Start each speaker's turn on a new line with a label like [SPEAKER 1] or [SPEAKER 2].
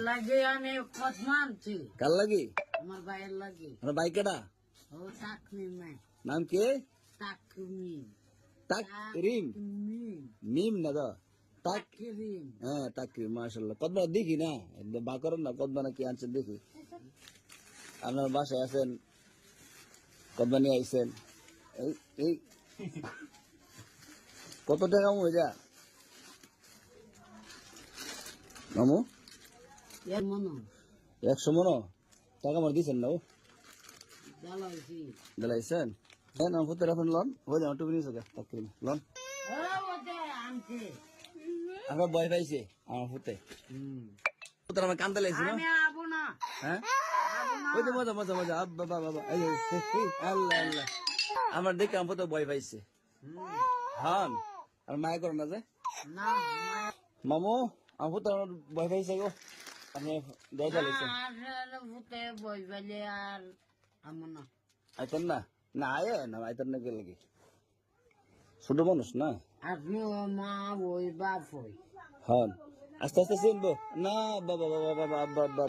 [SPEAKER 1] লাগে আমি কত মানছি
[SPEAKER 2] কার লাগি
[SPEAKER 1] আমার ভাইয়ের লাগে
[SPEAKER 2] আমার ভাই কেডা
[SPEAKER 1] ও তাকমি নাই
[SPEAKER 2] নাম কে
[SPEAKER 1] তাকমি
[SPEAKER 2] তাকরিম মিম না দা
[SPEAKER 1] তাকরিম
[SPEAKER 2] হ্যাঁ তাকরিম মাশাআল্লাহ কত দেখি না বা করেন না কত কি আনছেন দেখি আপনার বাসায় আছেন কত নিয়ে আইছেন এই কত টাকা হয়ে যা মামু
[SPEAKER 1] এর মনো
[SPEAKER 2] 100 মনো টাকা আমার দিছেন না ও
[SPEAKER 1] জ্বালাইছি
[SPEAKER 2] দিলাইছেন হ্যাঁ না ফুতের এখন লন হয়ে যাও টুকরি নিয়ে তাকরিম লন
[SPEAKER 1] ও ওতে আনছে
[SPEAKER 2] আমার বয় পাইছে আমার ফুতে ফুতের আমার কান্দা লাইছে না
[SPEAKER 1] আমি আবো না
[SPEAKER 2] হ্যাঁ ওই তো মজা মজা মজা আব্বা বাবা বাবা আল্লাহ আল্লাহ আমার দেখে আমার তো ভয় পাইছে হ্যাঁ আর মায়া করো না যে
[SPEAKER 1] না
[SPEAKER 2] মামু আমার তো আমার ভয় পাইছে গো আপনি দয়া চালাইছেন
[SPEAKER 1] আর ভূতে বই বলে আর আমো না
[SPEAKER 2] আইতেন না না আয় না আইতেন না কে লাগে ছোট মানুষ না
[SPEAKER 1] আপনি ও মা ওই বাপ ওই
[SPEAKER 2] হ্যাঁ আস্তে আস্তে চিনবো না বাবা বাবা বাবা বাবা